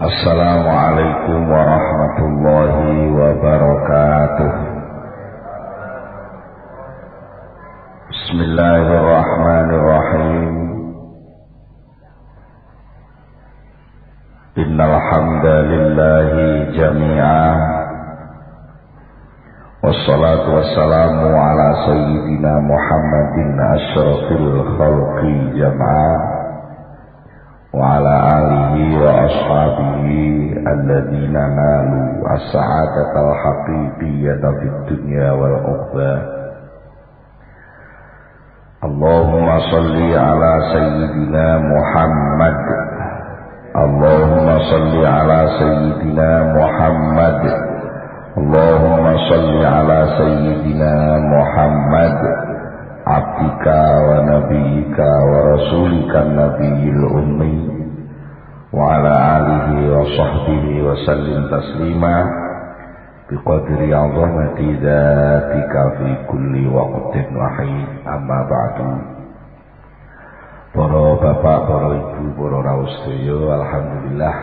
Assalamualaikum warahmatullahi wabarakatuh. Bismillahirrahmanirrahim. Innal hamdalillahi jami'an. Wassalatu wassalamu ala sayyidina Muhammadin asyrafil khalqi jam'an. Wa ala alihi wa ashabihi alladhina nalu as-sa'adatal haqiqiyyata fid dunya wal ukhra. Allahumma salli ala sayyidina Muhammad. Allahumma salli ala sayyidina Muhammad. Allahumma salli ala sayyidina Muhammad abdika wa nabiyika wa rasulika nabiyil ummi wa ala alihi wa sahbihi wa sallim taslima biqadri azamati dhatika fi kulli waqtin wa hin. Amma ba'du. Para bapak, para ibu, para rawuh sedaya, alhamdulillah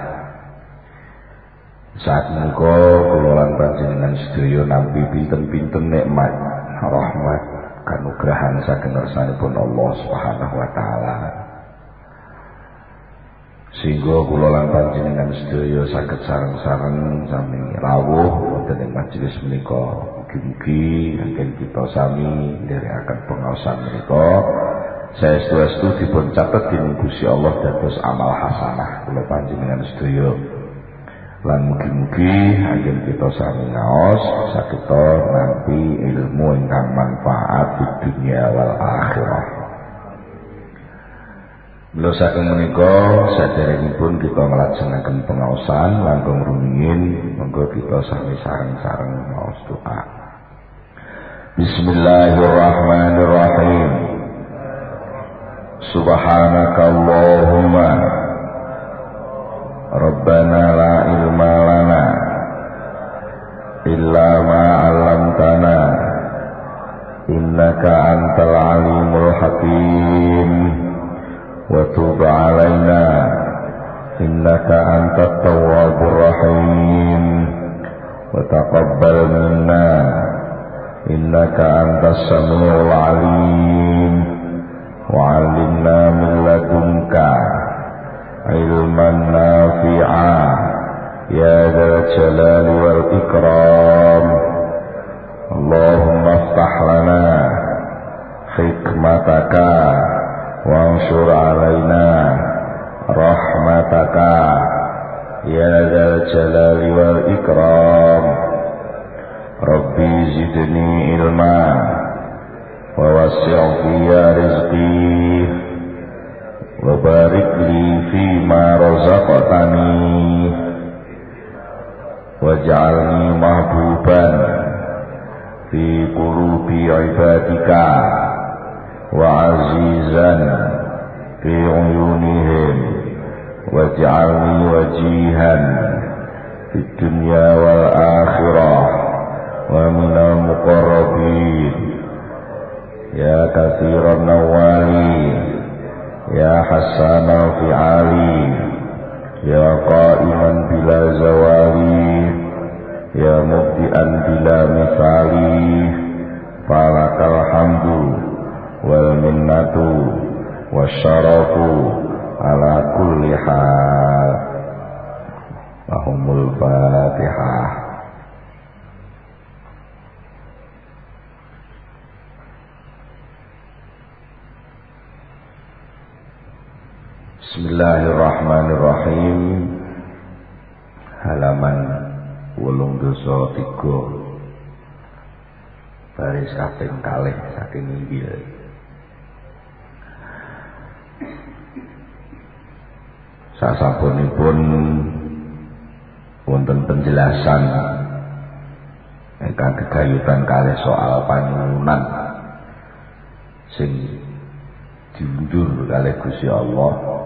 saat menika kula lan panjenengan sedaya nampi pinten-pinten nikmat rahmat kanugrahan saking ngersanipun Allah Subhanahu wa taala. Sehingga kula lan panjenengan sedaya saged sareng-sareng sami rawuh wonten ing majelis menika. Mugi-mugi anggen kita sami nderekaken pengaosan menika saestu-estu dipun catet dening Gusti Allah dados amal hasanah kula panjenengan sedaya. Lan mugi-mugi anggen kita sami ngaos sageta nampi ilmu ingkang manfaat di dunia wal akhirah. Mula saking menika saderengipun kita nglajengaken pengaosan langkung rumiyin monggo kita sami sareng-sareng maos doa. Bismillahirrahmanirrahim. Subhanakallahumma Rabbana la ilma lana illa ma 'allamtana innaka antal alimul hakim wa tub 'alaina innaka antat tawwabur rahim wa taqabbal minna innaka antas samiul alim wa 'allimna min ladunka ilman nafi'a ya dzal jalali wal ikram. Allahumma iftah lana hikmataka wansur alaina rahmataka ya dzal jalali wal ikram. Rabbi zidni ilma wa wasi' fiyya rizqi wa barik li fima razaqtani waj'alni mahbuban fi qulubi ibadika wa azizan fi uyunihim waj'alni wajihan fid dunya wal akhirah wa minal muqarrabin ya katsiran nawali ya Hasan al-Fi'ali ya qa'iman bila zawali ya mubdi'an bila misali falakal hamdu wal minnatu wasyarafu ala kulli hal. Lahumul Fatihah. Bismillahirrahmanirrahim. Halaman 83 baris kaping kalih saking inggil. Sasampunipun wonten penjelasan ingkang gegayutan kalih soal panyuwunan sing diundur kalih Gusti Allah.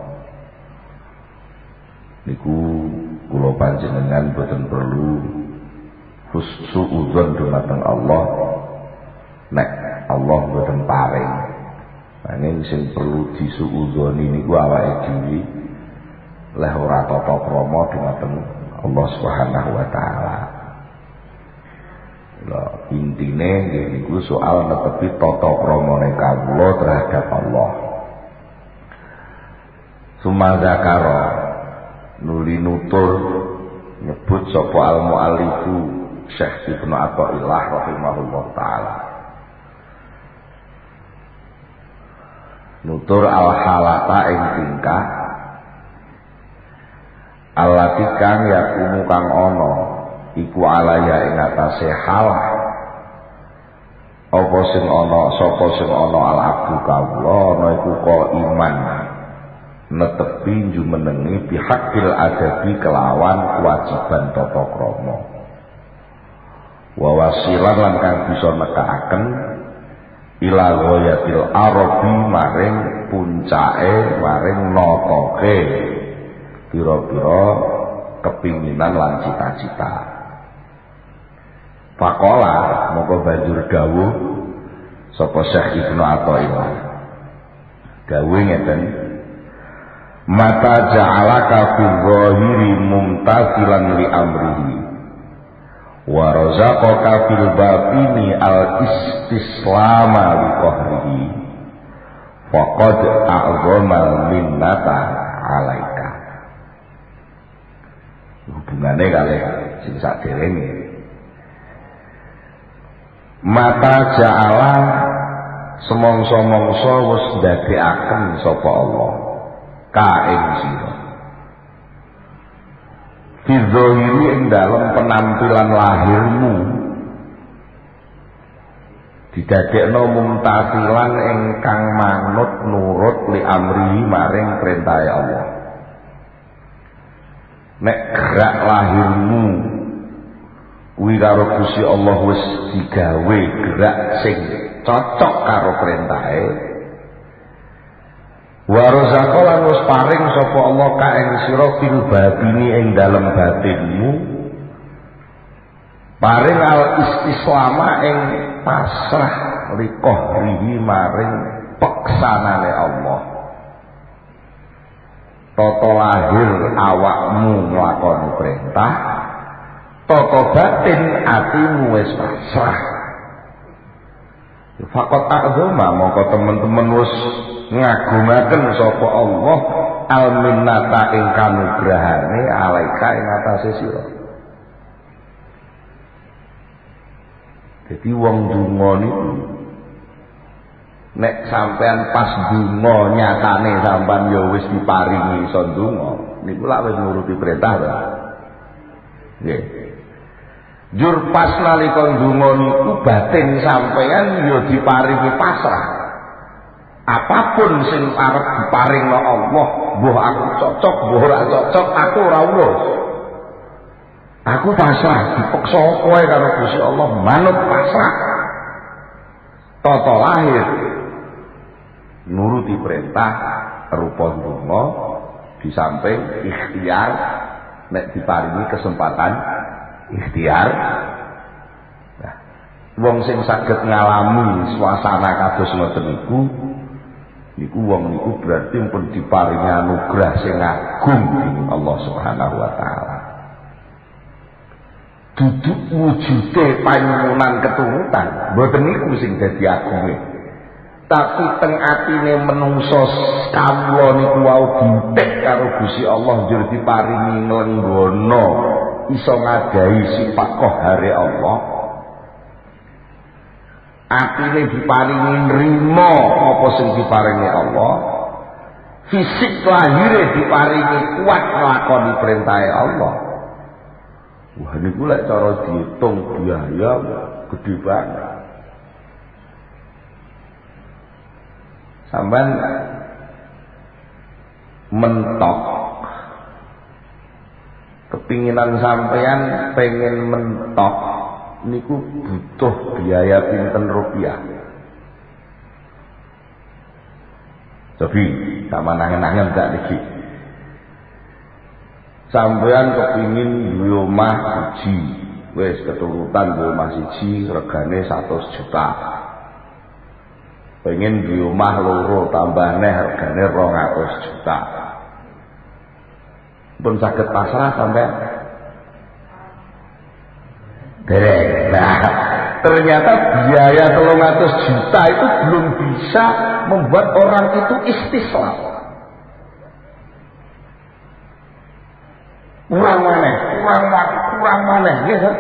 Niku kula panjenengan boten perlu husnudzon dumateng Allah nek Allah boten paring. Nanging sing perlu disuudzoni niku awake dhewe leh ora tata krama dumateng Allah Subhanahu wa taala. Lha intine niku soal netepi tata kramane kawula terhadap Allah. Sumadakara nuli nutur nyebut sapa al-muallifu Syekh Ibnu Athaillah rahimahullah taala. Nutur al-halata ing tingkah allati kang yakunu kang ana iku alaya ing atase hal apa sing ana sapa sing ana al-abdu kawula ana iku iman netepi jumenengi bihaqil adabi kelawan kewajiban tata krama wa wasilan lan kang bisa nekakaken ila ghayatil arabi maring puncake maring notoke pira-pira kepinginan lan cita-cita. Faqala monggo banjur dawuh sapa Syekh Ibnu Athaillah. Dawuh ngeten, mata ja'alaka fi dhahiri mumtasilan li amrihi wa razaqaka fil batini al istislama li qahrihi faqad a'zama minnata alaika. Hubungane kalih sing saderenge mata ja'ala semongso-mongso wis ndadekaken sapa Allah ka ing sira fi dzahiri ing dalem penampilan lahirmu didadekno mumtasilan ingkang manut nurut li amri maring perintahe Allah. Nek gerak lahirmu kuwi karo Gusti Allah wis digawe gerak sing cocok karo perintahe. Wa razaqo lan wis paring sapa Allah ka ing sira fil batini ing dalem batinmu. Paring al istislama ing pasrah li qahrihi maring peksanane Allah. Tata lahir awakmu nglakoni perintah, tata batin atimu wis pasrah. Faqat a'zama mongko teman-teman wis ngagungaken sapa Allah al-minnata ing kanugrahane alaika ing atase sira. Dadi wong donga niku nek sampean pas donga nyatane sampean ya wis diparingi iso donga niku lak wis nuruti perintah ta. Nggih. Jur pas nalika donga niku batin sampean ya diparingi pasrah. Apapun sing arep diparingno Allah, mbuh aku cocok, mbuh ora cocok, aku ora urus. Aku pasrah, dipeksa kowe karo Gusti Allah, manut pasrah. Tata lahir nuruti perintah rupa donga di samping ikhtiar nek diparingi kesempatan ikhtiar. Nah, wong sing saged ngalami suasana kados ngoten niku wong niku berarti pun diparingi anugerah sing agung dening Allah Subhanahu wa taala. Duduk wujude panyuwunan keturutan mboten niku sing dadi agunge. Tapi teng atine menungso kawula niku wau ditik karo Gusti Allah njur diparingi nglenggono iso ngadahi sifat qahare Allah. Atine diparingi nrimo apa sing diparingi Allah. Fisik lahire diparingi kuat nglakoni perintahe Allah. Wah niku lek cara diitung biaya gede banget. Sampeyan mentok kepinginan sampeyan pengen mentok niku butuh biaya pinten rupiah. Tapi sama nangen-nangen gak niki. Sampeyan kepingin duwe omah siji, wis keturutan duwe omah siji regane 100 juta. Pengen duwe omah loro tambah neh regane 200 juta. pun saged pasrah sampai dereng. Nah, ternyata biaya 300 juta itu belum bisa membuat orang itu istislam. Kurang mana, gitu.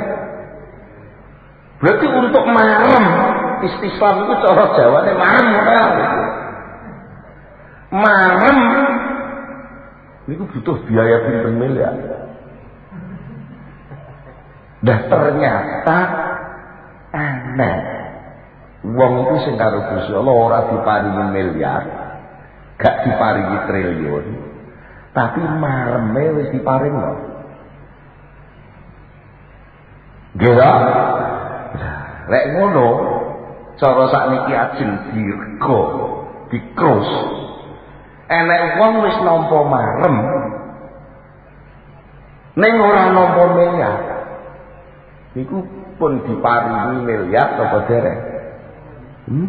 Berarti untuk marem istislam itu cara Jawane marem ora. Marem itu butuh biaya pinten miliar. Dah ternyata aneh. Wong itu sing karo Gusti Allah ora diparingi miliar, gak diparingi triliun, tapi mareme wis diparingno. Gila. Lek ngono, cara sakniki ajeng dirga, dikrus. Enek wong wis nampa marem ning ora nampa miliar. Niku pun diparingi miliar apa dereng?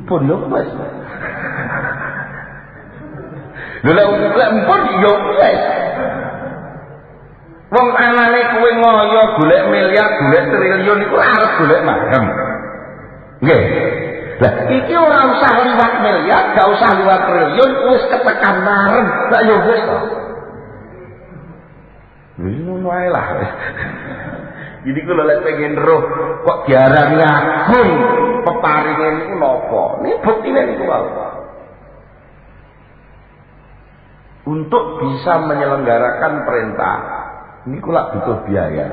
Pun yo wis. Lha pun yo wis. Wong anane kowe ngoyo golek miliar, golek triliun iku arep golek marem. Nggih. Lah iki ora usah liwat miliar, gak usah liwat triliun, wis ketekan marem, gak yo wis to. Wis ngono ae lah. Jadi kalau lek pengen roh kok diarani agung peparinge niku napa? Niki buktine niku wae. Untuk bisa menyelenggarakan perintah niku lak butuh biaya.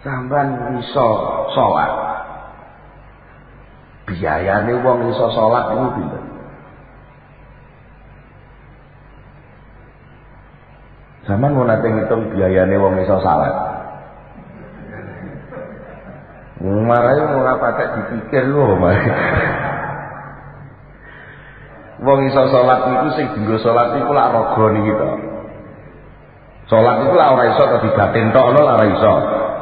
Sampeyan iso salat. Biayane wong iso salat niku pinten? Zaman mau nanti ngitung biayane wong iso salat. Marahe mau patek dipikir lho, Mas. Wong iso salat niku sing dienggo salat niku lak raga niki to. Salat niku lak ora iso kok dibatin tok lho ora iso.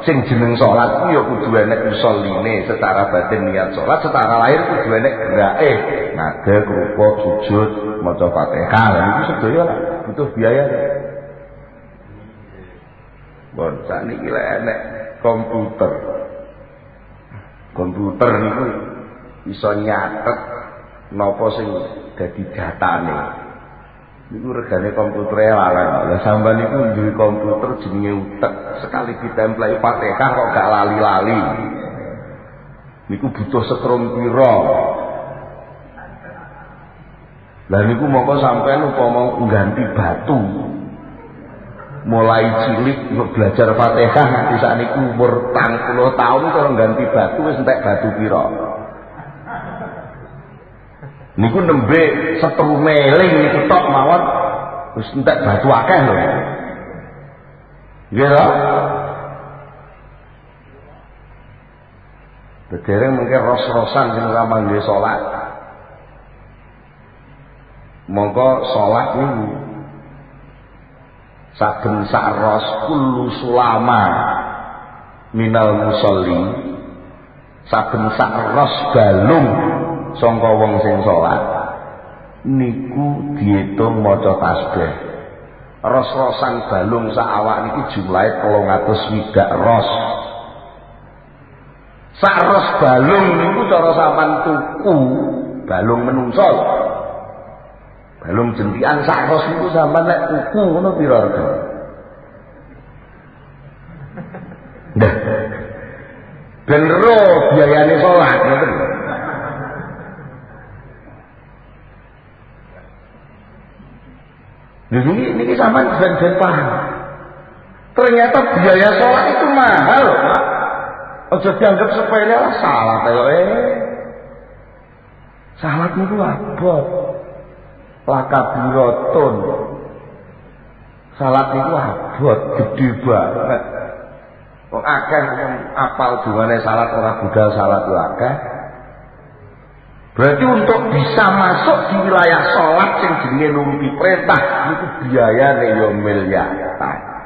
Sing jeneng salat ku ya kudu enek usoline secara batin niat salat, secara lahir kudu enek gerake. Ngadeg, rukuk, sujud, maca Fatihah. Niku sedaya lah butuh biaya. Bon, sakniki lek enek komputer. Komputer niku iso nyatet napa sing dadi datane. Niku regane komputere larang. Lah sampean niku duwe komputer jenenge utek, sekali ditempel Fatihah kok gak lali-lali. Niku butuh setrum pira. Lah niku mongko sampean upama ngganti batu. Mulai cilik belajar Fatihah nganti sakniki umur 30 tahun kalau ganti batu wis entek batu pira. Niku nembe setrume eling niku tok mawon wis entek batu akeh lho. Nggih to? Dereng mengke ros-rosan sing mangke salat. Mongko salat niku saben sakros kullu sulama minal musolli, saben sakros balung sangka wong sing salat niku diitung maca tasbih. Ros-rosan balung sak awak niki jumlahe 300 ros. Sak ros balung niku cara sampean tuku balung menungso. Balung jentikan sak ros niku sampean nek tuku ngono pira rega? Ndah. Ben ro biayane salat ngoten. Jadi ini sampean ben paham. Ternyata biaya salat itu mahal, Pak. Aja dianggap sepele lah salat ayo salat niku abot. Lakabiratun. Salat niku abot gede banget. Wong akeh apal dungane salat ora budal salat yo akeh. Berarti untuk bisa masuk di wilayah salat sing jenenge nuruti perintah niku biayane yo miliaran.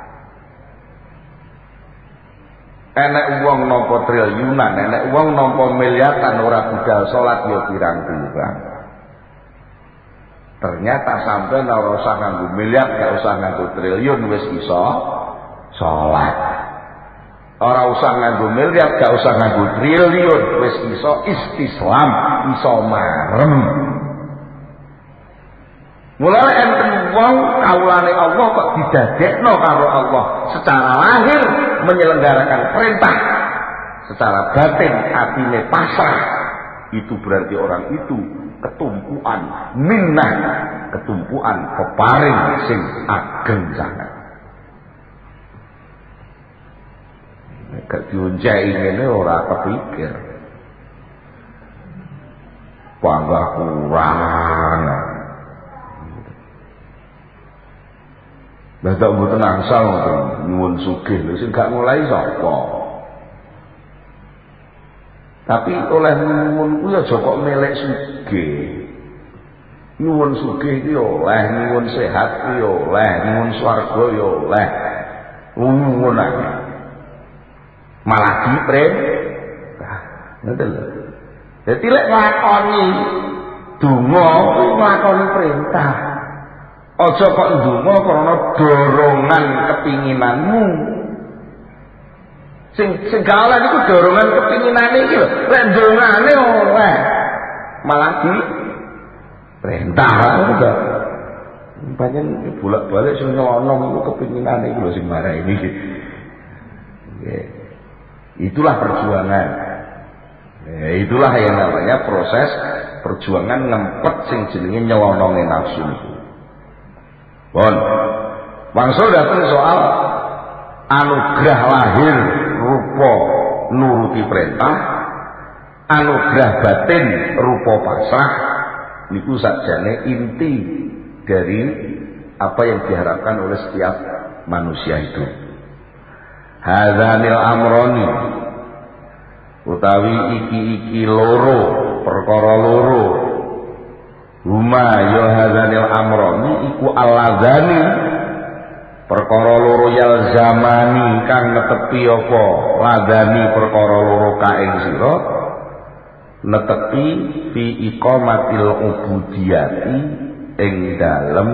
Enek wong nampa triliunan, enek wong nampa miliaran ora budal salat yo pirang-pirang. Ternyata sampai ora usah nganggo miliar, gak usah nganggo triliun wis iso salat. Ora usah nganggo miliar, gak usah nganggo triliun wis iso istislam, iso marem. Mulane enten wong kawulane Allah kok didadekno karo Allah secara lahir menyelenggarakan perintah, secara batin atine pasrah. Itu berarti orang itu ketumpuan minnah, ketumpuan peparing sing ageng sangat. Nek diunjai ngene ora kepikir. Bangga kurang. Lah tak mboten angsal nyuwun sugih lho sing gak mulai sapa. Tapi oleh nyuwun kuwi aja kok melek sugih. Nyuwun sugih iki oleh, nyuwun sehat iki oleh, nyuwun swarga ya oleh. Nyuwun ae. Malah diperintah. Ngoten lho. Dadi lek nglakoni donga kuwi nglakoni perintah. Aja kok ndonga karena dorongan kepinginanmu. Sing galah niku dorongan kepinginane iki lho. Lek ndongane oleh malah di perintah udah. Pancen bolak-balik sing nyelonong iku kepinginane iku lho sing marah ini. Itulah perjuangan. Itulah yang namanya proses perjuangan ngempet sing jenenge nyelononge nafsu niku. Bon, maksud datang soal anugerah lahir rupa nuruti perintah, anugerah batin rupa pasrah, niku sakjane inti dari apa yang diharapkan oleh setiap manusia itu. Hadzanil amroni utawi iki loro, perkara loro. Huma ya hadzanil amroni iku alladzani perkara loro yal zamani kang netepi apa ladani perkara loro kaing sira netepi fi iqamatil ubudiyati ing dalem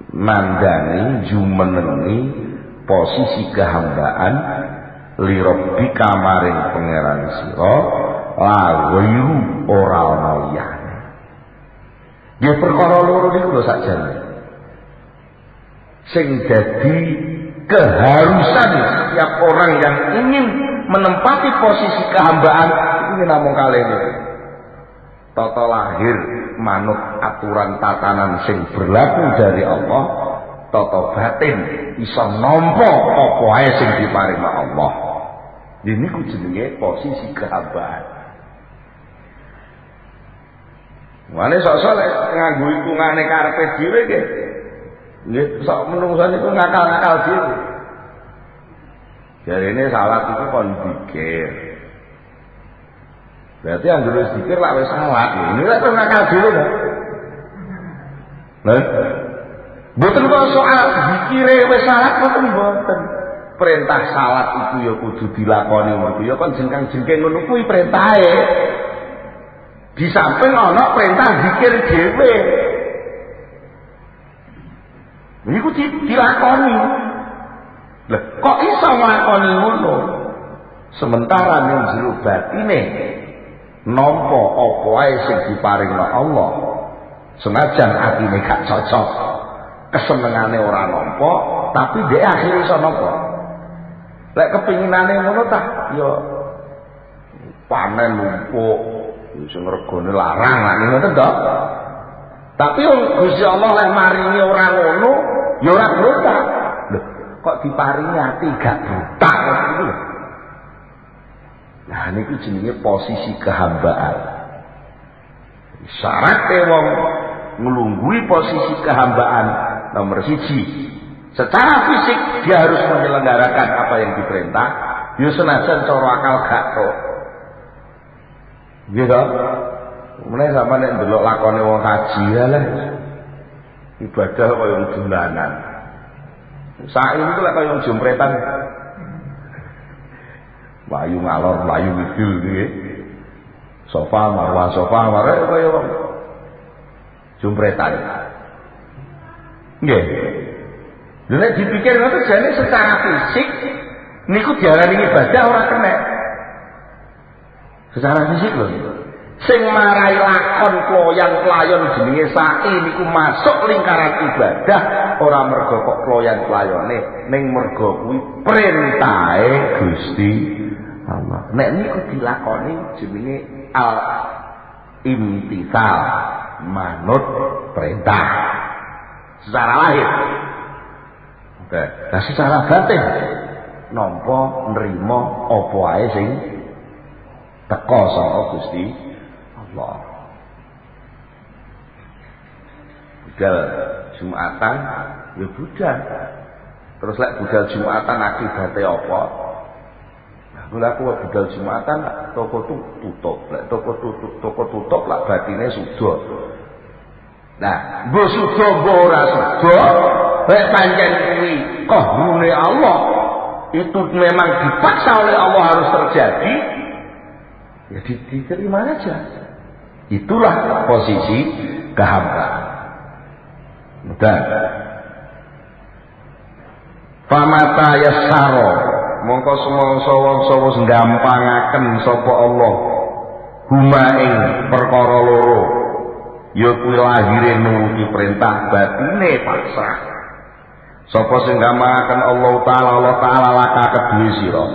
mandani jumenengi posisi kehambaan li rabbika maring pangeran sira la ghairu ora ana liyane. Dia perkara loro niku lho sakjane. Sing dadi keharusan setiap orang yang ingin menempati posisi kehambaan ini namung kalih niku. Tata lahir manut aturan tatanan sing berlaku dari Allah, tata batin iso nampa apa ae sing diparingi Allah. Niku jenenge posisi kehambaan. Mane sok-sok nganggo hitungane karepe dhewe nggih. Nggih, sok menungso niku ngakal-ngakal dhewe. Jarene salat iku kon dikir. Berarti anggere zikir lak wis salat. Ini lek ngakal dhewe lho. Lha mboten kok soal zikire wis salat mboten. Perintah salat iku ya kudu dilakoni mergo ya kon jengkang-jengking ngono kuwi perintahe. Di samping ana perintah zikir dhewe. Niku dilakoni. Lah kok iso nglakoni ngono? Sementara ning jero batine nampa apa wae sing diparingna Allah. Senajan atine gak cocok, kesenengane ora nampa, tapi dhek akhire iso nampa. Lek kepinginane ngono ta, ya panen numpuk sing regane larang lan ngoten to. Tapi Gusti Allah lek maringi ora ngono, ya ora brutal. Lho, kok diparingi ati gak brutal ngono lho. Nah niku jenenge posisi kehambaan. Syaratnya wong ngelunggui posisi kehambaan nomor 1, secara fisik dia harus menyelenggarakan apa yang diperintah. Ya senajan cara akal gak to. Gitu. Mulai sama nek ndelok lakone wong haji lah. Ibadah kaya dolanan. Saiki iku lek kaya jumpretan. Wayu ngalor, wayu ngidul iki. Sofa marwah kaya wong. jumpretan. Nggih. Lha nek dipikir ngono jane secara fisik niku diarani ibadah ora kena. Secara fisik lho. Sing marai lakon kloyan-klayon jenenge sae niku masuk lingkaran ibadah ora mergo kok kloyan-klayone ning mergo kuwi perintahe Gusti Allah. Nek niku dilakoni jenenge al imtithal, manut perintah secara lahir. Oke, nah secara batin nampa nrimo apa ae sing teka saka Gusti Allah. Budal Jumatan ya budal. Terus lek budal Jumatan akibate apa? Nah, aku budal Jumatan toko tutup. Lek toko tutup lak batine suda. Nah, mbok suda mbok ora suda, lek pancen kuwi qahrune Allah itu memang dipaksa oleh Allah harus terjadi, ya diterima aja. Itulah posisi kehambaan. Mudah. Famata yassaro, mongko semangsa wong nggampangaken sapa Allah huma ing perkara loro, ya kuwi lahire nuruti perintah, batine pasrah. Sapa sing nggampangaken Allah Taala laka kedue sira.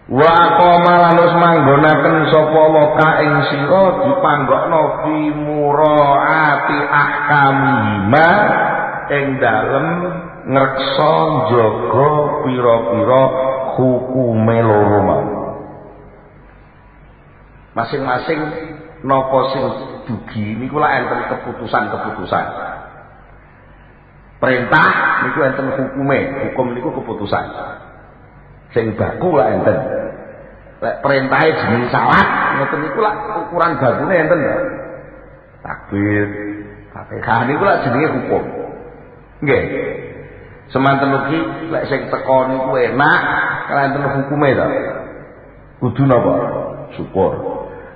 Wa qamalanus manggonaken sapa Allah ka ing sira dipanggokno fi muraati ahkamima ing dalem ngreksa njaga pira-pira hukume loro mau. Masing-masing napa sing dugi niku lak enten keputusan-keputusan. Perintah niku enten hukume, hukum niku keputusan. Sing baku lak enten. Lek perintahe jeneng salat, ngoten niku lak ukuran bakune enten lho. Takbir, Fatihah niku lak jenenge hukum. Nggih. Semanten ugi lek sing teka niku enak, kan enten hukume to. Kudu napa? Syukur.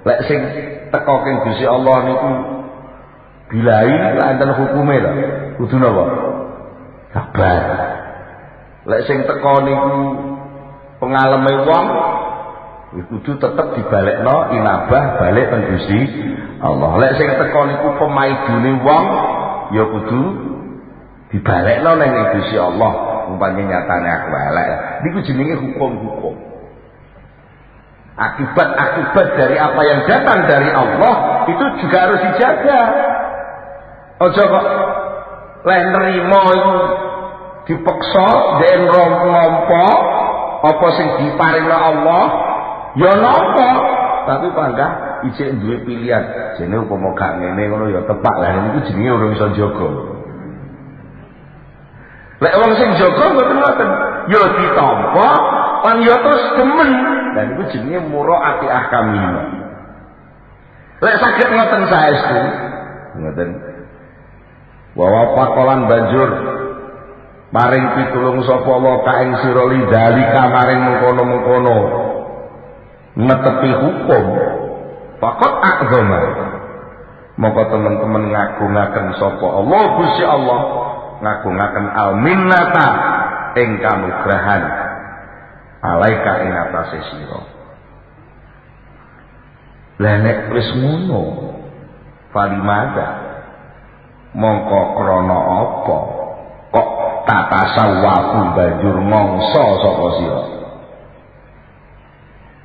Lek sing teka king Gusti Allah niku bilai lek enten hukume to. Kudu napa? Sabar. Lek sing teka niku pengaleme wong kudu tetep dibalekno inabah balik teng Gusti Allah. Lek sing teka niku pemaidune wong ya kudu dibalekno nang Gusti Allah umpamane nyatane aku elek. Niku jenenge hukum-hukum. Akibat-akibat dari apa yang datang dari Allah itu juga harus dijaga. Ojo kok lek nrimo iku dipeksa den rompo apa sing diparingna Allah ya napa, tapi panggah ijek duwe pilihan. Jene upama gak ngene ngono ya tepak lah niku jenenge ora iso jaga. Lek wong sing jaga mboten ngoten, ya ditampa lan ya terus demen. Lah niku jenenge muraati ahkamih. Lek saged ngoten saestu, ngoten. Wa pakolan banjur maring pitulung sapa Allah ka ing sira lidalika maring mengkono-mengkono netepi hukum faqat a'zama. Maka teman-teman ngagungaken sapa Allah Gusti Allah ngagungaken al-minnata ing kanugrahan alaika ing atase sira. Lah nek wis ngono falimada mongko krana apa kok tata sawaku banjur ngongso sapa sira.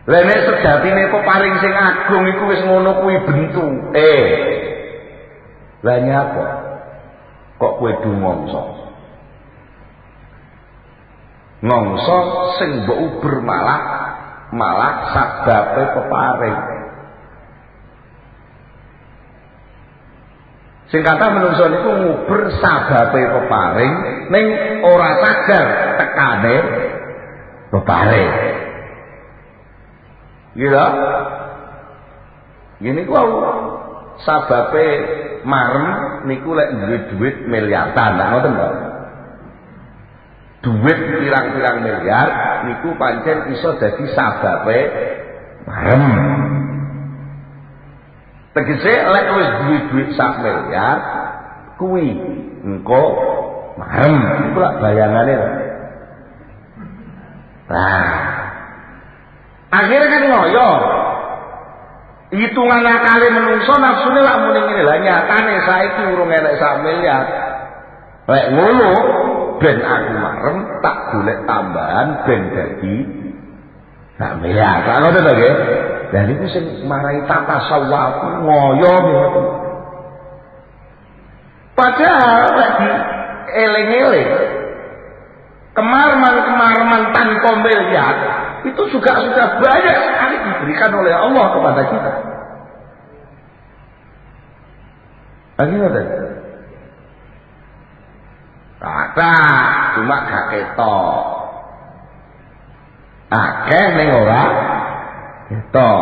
Lah nek sejatine peparing sing agung iku wis ngono kuwi bentuke. Lah nyapa? Kok kowe dumongso? Ngongso sing mbok uber malah sababe peparing. Sing kata menungso niku nguber sababe peparing ning ora sadar tekane peparing. Gila. Gini ku sababe marem niku lek duwe duit miliaran, ngoten to. Duit pirang-pirang miliar niku pancen iso dadi sababe marem. Tegese lek wis duwe sak miliar kuwi engko marem iku lak bayangane. Nah. Akhirnya kan ngoyo. Hitungan akale menungso nafsune lak muni ngene lah nyatane saiki urung enek sak miliar. Lek ngono ben aku marem tak golek tambahan ben dadi sak miliar. Sak ngono to nggih. Lah niku sing marai tata sawaf ngoyo ngoten. Padahal lagi eling-eling kemaraman tanpa miliar itu juga sudah banyak sekali diberikan oleh Allah kepada kita. Bagaimana? Kata cuma gak ketok. Akeh ning ora ketok.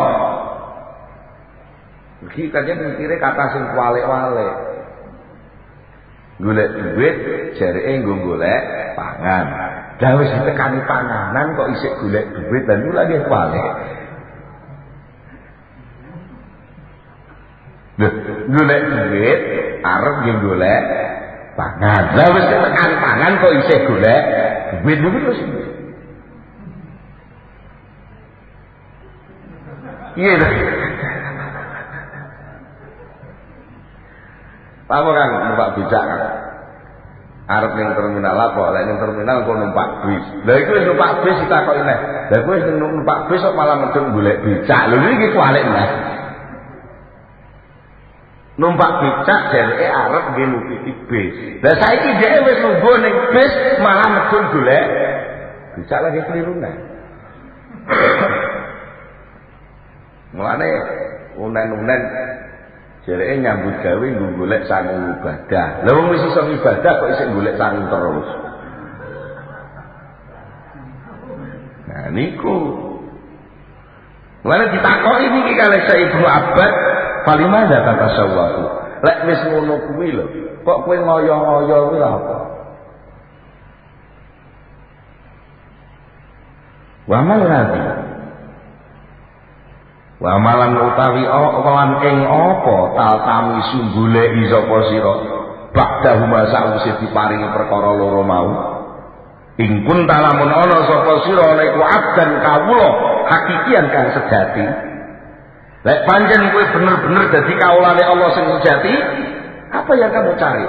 Iki kajen mikire kata sing wale-wale. Golek duit jareke nggo golek pangan. Lah wis ditekani panganan kok isih golek duit dan iku lagi wale. Golek duit arep nggih golek pangan. Lah wis tekan pangan kok isih golek duit niku terus. Iya lho. Apa kan numpak becak kan? Arep ning terminal apa? Lek ning terminal kok numpak bis. Lah iku wis numpak bis ditakoki neh. Lah kowe wis numpak bis kok malah medhun golek becak. Lho iki kualik Mas. Numpak becak dheweke arep nggih numpi bis. Lah saiki dhewe wis lungguh ning bis malah medhun golek becak lagi keliru neh. Mulane unen-unen jareke nyambut gawe nggo golek sangu ibadah. Lah wong wis iso ibadah kok isih golek sangu terus. Nah niku. Mulane ditakoki niki kalih Ibnu Abbas, "Falimada kata sawwaku?" Lek wis ngono kuwi lho, kok kowe ngoyo-ngoyo kuwi lha apa? Wa malati wa malan utawi lan ing apa taltami sungguleki sapa sira ba'da huma sa'use diparingi perkara loro mau ing kun talamun ana sapa sira niku abdan kawula hakikian kang sejati lek pancen kowe bener-bener dadi kawulane Allah sing sejati apa yang kamu cari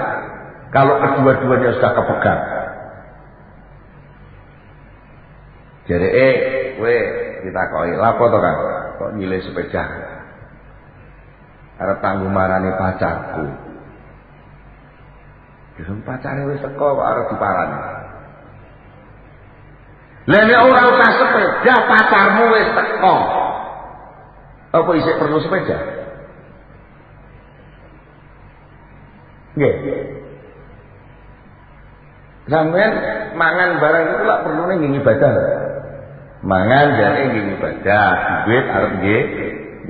kalau kedua-duanya sudah kepegang jareke kowe ditakoki lha apa to Kang kok nyilih sepeda arep tanggung marani pacarku Jurung pacare wis teko kok arep diparani lha nek ora usah sepeda pacarmu wis teko apa isih perlu sepeda nggih sampeyan mangan barang itu lak perlune nggih ibadah mangan jare nggih ibadah, duit arep nggih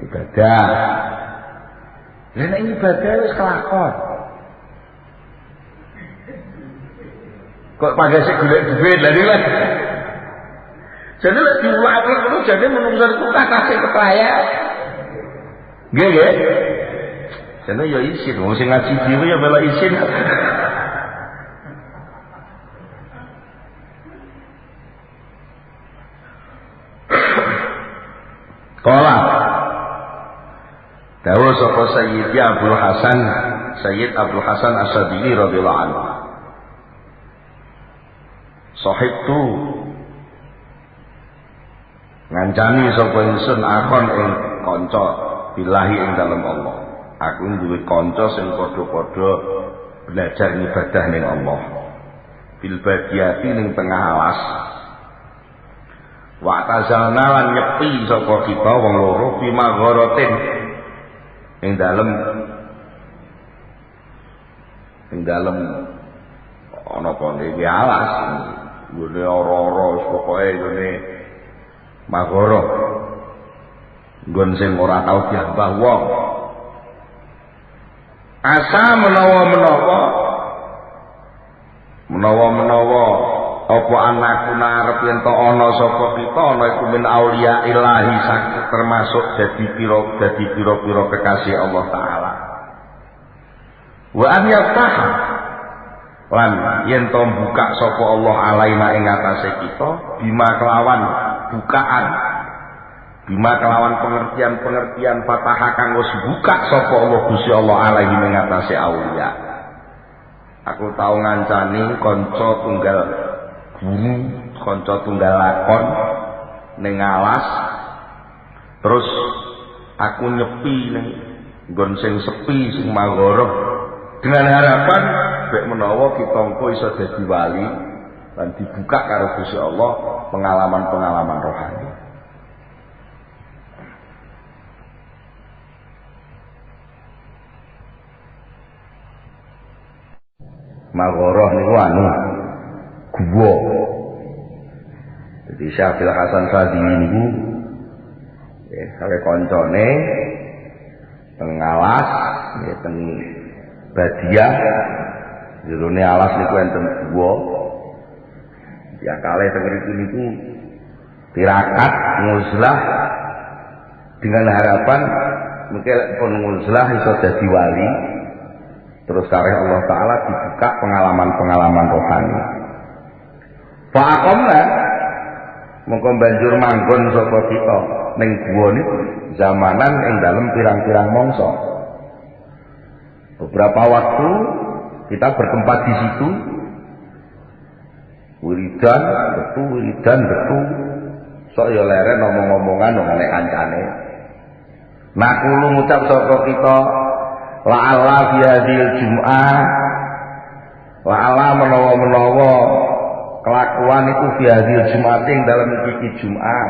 ibadah. Lah nek ibadah wis kelakon. Kok pagase golek duit lha iki lho. Jane lek diulang ngono jane menungso iku kakase kepraya. Nggih nggih. Jane ya isin, wong sing ngaji dhewe ya melok isin. Qala dawuh sapa Sayyid Abdul Hasan Sayyid Abdul Hasan As-Sadili radhiyallahu anhu sahibtu ngancani sapa ingsun akon ing kanca billahi ing dalem Allah aku duwe kanca sing padha-padha belajar ibadah ning Allah bil badiyati ning tengah alas wa tazalna lan nyepi sapa kita wong loro fi magharatin ing dalem ana konde alas ngene ora-ora pokoke ngene maghara nggon sing ora tau diambah wong asa menawa apa anakku narep yen to ana sapa kita ana iku min auliya ilahi termasuk dadi pira-pira kekasih Allah taala. Wa an yaftah lan yen to buka sapa Allah alaina ing atase kita bima kelawan bukaan bima kelawan pengertian fatah kang wis buka sapa Allah Gusti Allah alaihi ing atase aulia. Aku tau ngancani kanca tunggal guru, kanca tunggal lakon ning alas. Terus aku nyepi ning nggon sing sepi sing magoro dengan harapan bek menawa kita engko iso dadi wali lan dibuka karo Gusti Allah pengalaman-pengalaman rohani. Magoroh niku anu guwa. Jadi Syekh Hasan Sadili niku kare koncone teng alas nggih teng Badiah jerone alas niku enten guwa. Ya kalih teng mriku niku tirakat nguzlah dengan harapan mungkin pun nguzlah iso dadi wali. Terus kareh Allah Ta'ala dibuka pengalaman-pengalaman rohani. Fa'akomna mongko banjur manggon sapa kita ning guwa niku zamanan ing dalem pirang-pirang mangsa. Beberapa waktu kita bertempat di situ. Wiridan betu. Sok ya leren ngomong-ngomongan nang kancane. Nak kulo ngucap sapa kita la'alla fi hadhil jum'ah la'alla menawa kelakuan itu fi hadhil jum'ah ing dalam iki Jumat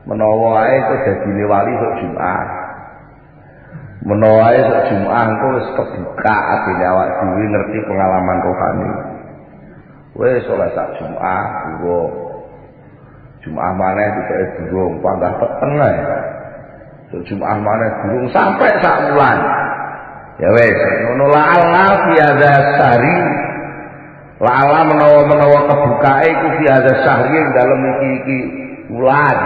menawa ae kok dadi wali sok Jumat menawa ae sok Jumat engko wis kebuka atine awak dhewe ngerti pengalaman rohani wis oleh sak Jumat durung Jumat maneh dipeke durung panggah peteng ae sok Jumat maneh durung sampai sak wulan. Ya wes, ngono la'alla fi hadza syahri. La'alla menawa kebukae iku fi hadza syahri ing dalem iki wulan.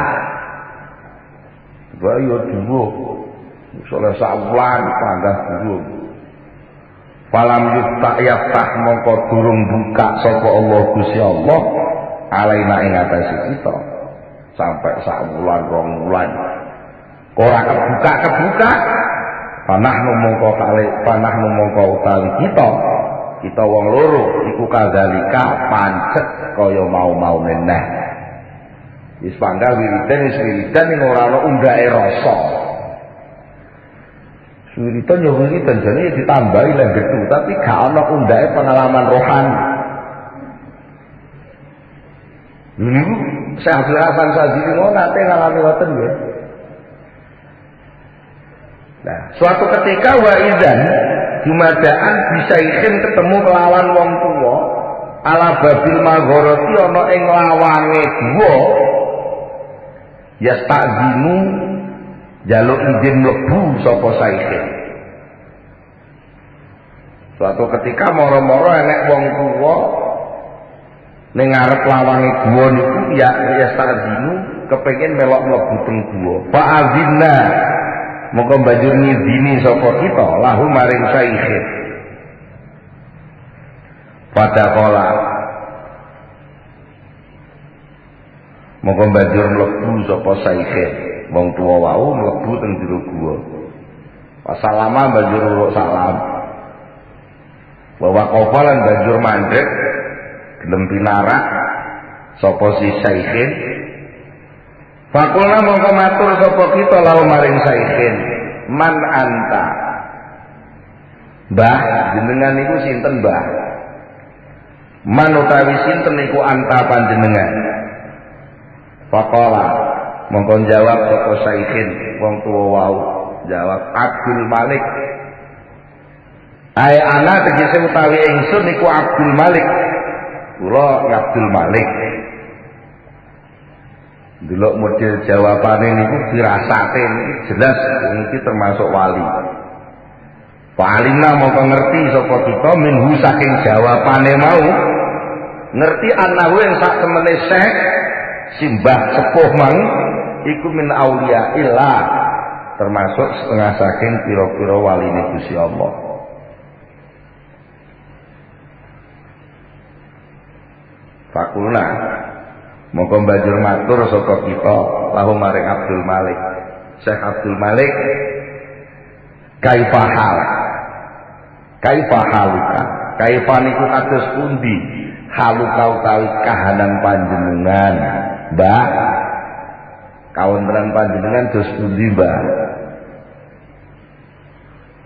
Wa yo durung. Saleh sak wulan panggah durung. Falam yaftah mongko durung buka sapa Allah Gusti Allah alaina ing atase kita. Sampai sak wulan rong wulan. Ora kebuka. Panah mongko utawi kita wong loro iku kadzalika pancet kaya mau meneh wis pangga wiridan ning ora ana undake rasa wiridan yo wiridan jane ditambahi lan getu tapi gak ana undake pengalaman rohani niku Syekh Abdul Hasan Sadili ngono nate ngalami ngoten nggih. Nah, suatu ketika wa idzan jumadaan bisa ikin ketemu kelawan wong tuwa ala babil maghorati ana ing lawange guwa yastazinu jaluk izin mlebu sapa saiki. Suatu ketika moro-moro enek wong tuwa ning ngarep lawange guwa niku ya yastazinu kepengin melok mlebu teng guwa. Fa azinna moko banjur ngizini sapa kita lahu maring saiki. Pada kala moko banjur mlebu sapa saiki wong tuwa wau mlebu teng jero guwa. Wasalama banjur uruk salam. Bahwa kofalan banjur mandek gelem pinarak sapa si saiki. Fakulna mongko matur sapa kita lalu maring saikin man anta Mbah jenengan iku sinten Mbah man utawi sinten iku anta panjenengan. Faqala mongko jawab sapa saikin wong tuwa wau jawab Abdul Malik ai ana tegese utawi ingsun iku Abdul Malik kula Abdul Malik. Delok model jawabane niku dirasake jelas iki termasuk wali. Palinga mongko ngerti sapa kita minhu saking jawabane mau ngerti annahu yang sak temene syekh simbah sepuh mang iku min auliya illah termasuk setengah saking pira-pira waline Gusti Allah. Fakulna monggo banjur matur saka kita lahu maring Abdul Malik. Syekh Abdul Malik kaifahal kaifahaluka kaifa niku kados pundi haluka utawi kahanan panjenengan Mbah kawontenan panjenengan dos pundi Mbah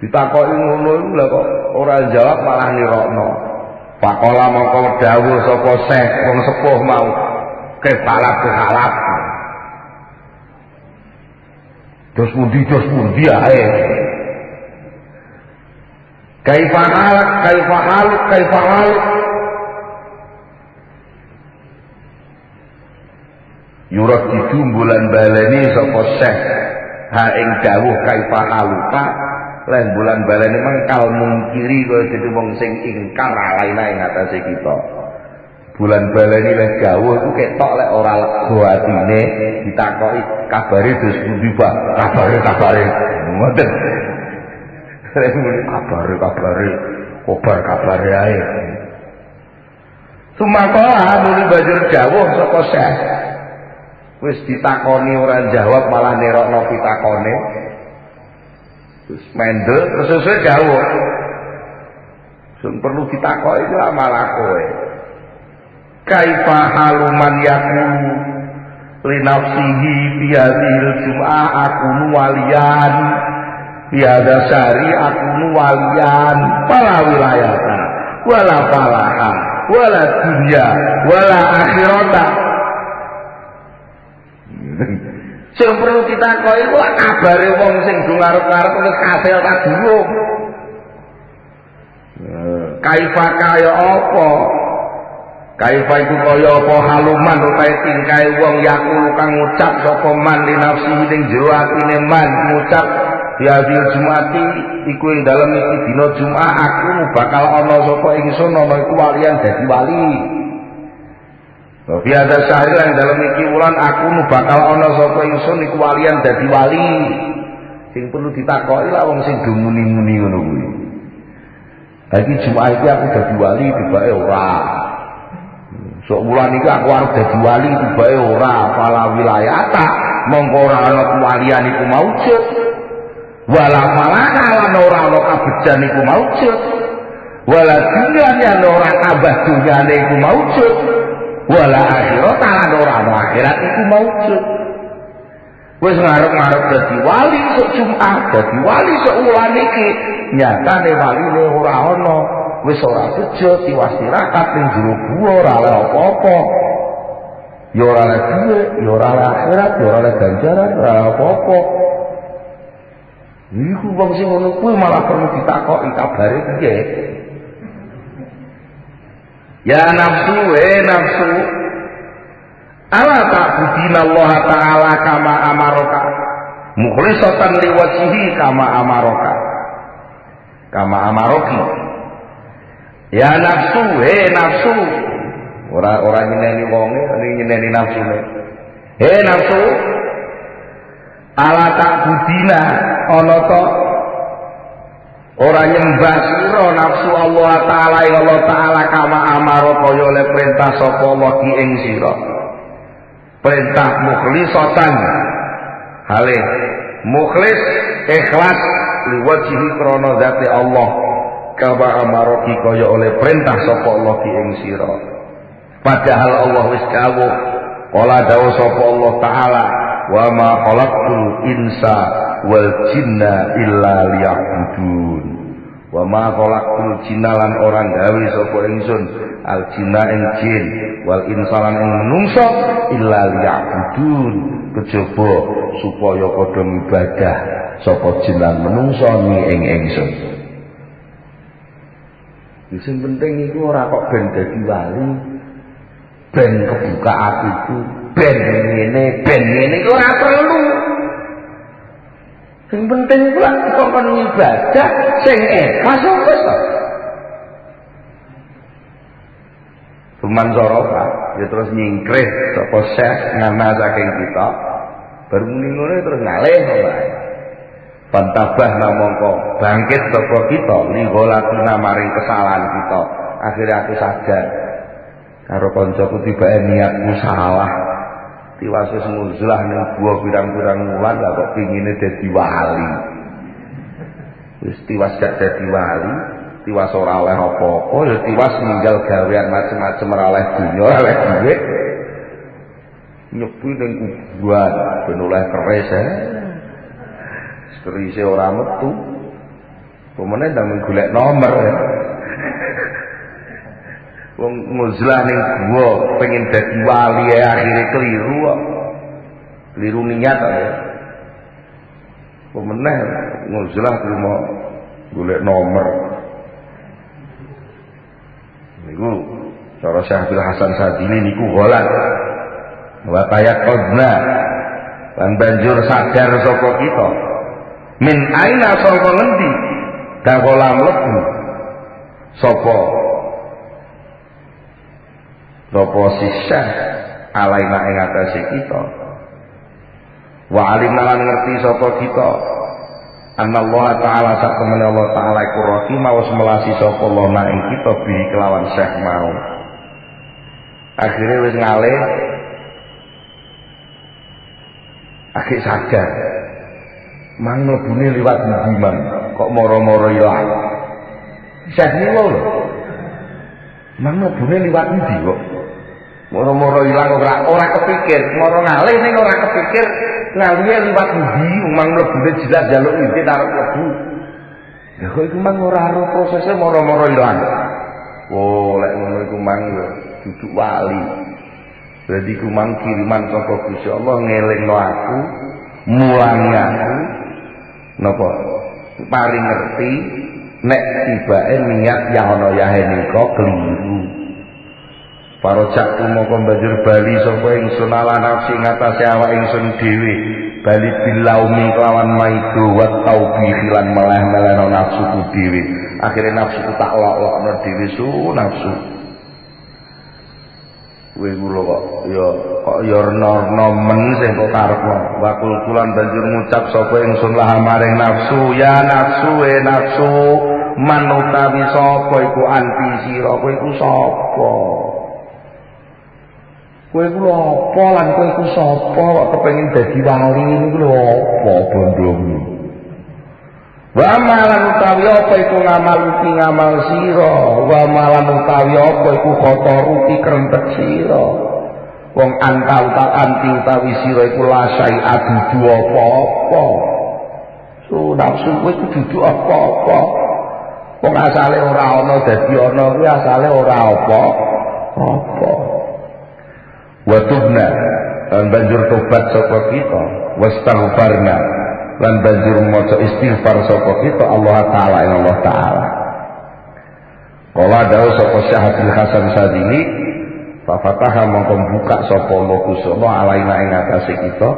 ditakoki ngono iku lha kok ora jawab malah nirokno pakola mongko dawuh sapa Syekh wong sepuh mau kehalap dos pundi ae kaifahaluk yurat itu bulan baleni sapa Syekh ha ing dawuh kaifahaluka lan bulan baleni mengkal mungkiri kaya dadi wong sing ingkar alaina ing atase kita. Bulan baleni lek dawuh iku ketok lek ora lega atine ditakoki kabare dos pundi Pak kabare ngoten kabare ae sumakola nuli banjur dawuh saka Syekh wis ditakoni ora jawab malah nerokno pitakone terus mendel terus sesuai dawuh sing perlu ditakoki iku malah kowe kaifa haluman yakunu li nafsihi bihadil jum'ah akunu waliyan bihada syari akunu waliyan pala wilayata wala falaha wala dunya wala akhirata sing perlu ditakoki iku kabare wong sing do ngarep-ngarep wis kasil ta durung kaifa kaya apa kaifa iku kaya apa haluman utahe tingkae wong yakul kang ngucap sapa man li nafsihi ning jero atine man ngucap ya bil jumati iku ing dalem iki dina Jumat aku bakal ana sapa ingsun ana iku walian dadi wali. Biasa sahir yang dalam iki wulan aku bakal ana sapa ingsun iku walian dadi wali. Sing perlu ditakoki lah wong sing do muni-muni ngono kuwi. Iki Jumat iki aku dadi wali tibake ora. Sok wulan iki aku arep dadi wali tibake ora pala wilayata mongko ora ana kewalian iku maujud. Wala malaka lan ora ana kabejan iku maujud. Wala dunya lan ora kabeh dunyane iku maujud. Wala akhirat lan ora ana akhirat iku maujud. Wis ngarep-ngarep dadi wali sok Jumat, dadi wali sok wulan iki, nyatane waline ora ana, wis ora bejo diwastirakat ning jero gua ora oleh apa-apa. Ya ora oleh duwe, ya ora oleh akhirat, ya ora oleh ganjaran, ora apa-apa. Iku wong sing ngono kuwi malah perlu ditakoki kabare piye. Ya nafsu nafsu ala ta'budina Allah ta'ala kama amaraka mukhlisatan liwajhihi kama amaraka kama amaroki. Ya nafsu nafsu ora nyeneni wonge nyeneni nafsune. Nafsu ala ta'budina ana ta ora nyembah sira nafsu Allah taala ing Allah taala kama amara kaya oleh perintah sapa Allah ki ing sira perintah mukhlisatan hale mukhlis ikhlas liwajhi krana zati Allah kama amara ki kaya oleh perintah sapa Allah ki ing sira padahal Allah wis dawuh kala dawuh sapa Allah taala wa ma khalaqtul insa wal jinna illa liya'budun wa ma khalaqtul jinna lan orang gawe sapa ingsun al jinna ing jin wal insa lan ing menungso illa liya'budun kejaba supaya padha ibadah sapa jin lan menungso ing ingsun. Sing penting iku ora kok ben dadi wali ben kebuka atiku ben ngene iku ora perlu. Sing penting pula kon ibadah sing ikhlas wis. Tuman sorofa, ya terus nyingkrih sapa syekh ngana saking kita. Baru muni ngono terus ngalih wae. Pantabah namangka bangkit sapa kita ligolatina maring kesalahan kita. Akhirnya aku sadar karo kancaku tibake niatku salah. Tiwas wis nguzlah ning gua pirang-pirang wulan lah kok pingine dadi wali. Wis tiwas gak dadi wali, tiwas ora oleh apa-apa, ya tiwas ninggal gawean macem-macem ora oleh dunya, ora oleh dhuwit. Nyepi ning kuburan ben oleh keris ae. Kerise ora metu. Pemene ndang golek nomor. Wong nguzlah ning gua pengen dadi wali akhire keliru kok. Keliru niat ya. Pemeneh nguzlah terima golek nomor. Niku cara Syekh Abdul Hasan Sadili niku golan. Wa tayaqadna lan banjur sadar sapa kita. Min aina saka ngendi dakola mlebu sapa sisa alaina ing atase kita. Wa alimna lan ngerti sapa kita anallah taala sak temene Allah taala iku rahim wis melasi sapa Allah ing kita bi kelawan Syekh mau. Akhire wis ngalih akhir sadar mang mlebune liwat ndi man kok moro-moro ilang. Syekh niku lho. Mang mlebune liwat ndi kok moro-moro ilang ora kepikir, moro ngalih ning ora kepikir ngalihe liwat ndi mang mlebune jelas jaluk iki arep mlebu. Lah kok iku mang ora ro prosese moro-moro ilang. Oh, lek ngono iku mang yo duduk wali. Berarti iku mang kiriman saka Gusti Allah ngelingno aku, mulangi aku. Napa? Paring ngerti nek tibake niat yang ana yahe nika keliru. Parojak mongko banjur bali sapa ingsun ala nafsi ngatasi awak ingsun dhewe bali bilaumi kelawan maido wa taubih lan meleh-melehno nafsuku dhewe. Akhire nafsuku tak lok-lokno dhewe nafsu. Kowe kula kok ya rena men sing kok karepno. Wakul kulan banjur ngucap sapa ingsun lah maring nafsu, ya nafsu nafsu manutawi sapa iku anti sira, kowe iku sapa? Kowe iku apa lan kowe iku sapa kok kepengin dadi wali niku lho apa bondomu? Wa malan utawi apa iku ngamal uti ngamal sira, wa malan utawi apa iku kotor uti krentek sira. Wong anti utawi sira iku lasai adudu apa-apa. Nafsu kowe iku dudu apa-apa. Wong asale ora ana dadi ana kuwi asale ora apa-apa. Wa tubna lan banjur tobat saka kita, wastaghfarna lan banjur maca istighfar sapa kita Allah taala ing Allah taala. Kala dawuh sapa Syekh Abdul Hasan Sadili, fa fataha mongko buka sapa Allah Gusti Allah alaina ing atase kita,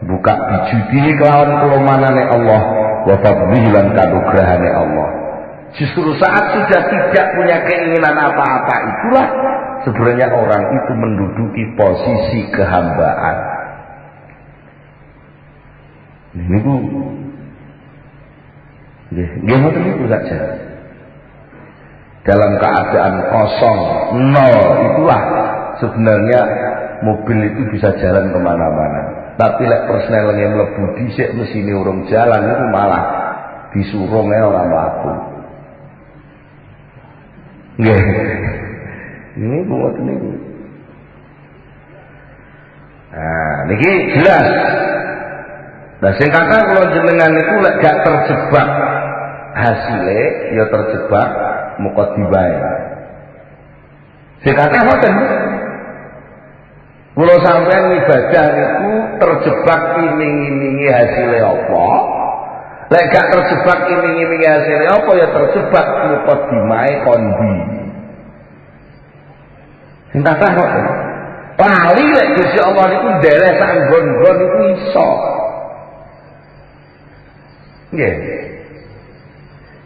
buka bijudi kelawan kelumanane Allah wa fadlihi lan kanugrahane Allah. Justru saat sudah tidak punya keinginan apa-apa itulah sebenarnya orang itu menduduki posisi kehambaan. Ini ku, nggih ngoten niku saja. Dalam keadaan kosong, nol itulah sebenarnya mobil itu bisa jalan kemana-mana. Tapi lek persnelenge mlebu dhisik mesine urung jalan itu malah disurunge ora mlaku. Nggih. Ini ngoten niku. Nah, niki jelas. Nah, sing kata kalau jenengan itu lek gak terjebak hasile, ya terjebak mukadimah. Sing kata ngoten. Kula sampeyan ibadah niku terjebak iming-imingi hasile apa? Lek gak terjebak iming-imingi hasile apa ya terjebak mukadimah kondi. Sing kata ngoten. Lali lek Gusti Allah niku ndeleh sak nggon-nggon iku iso. Nggih.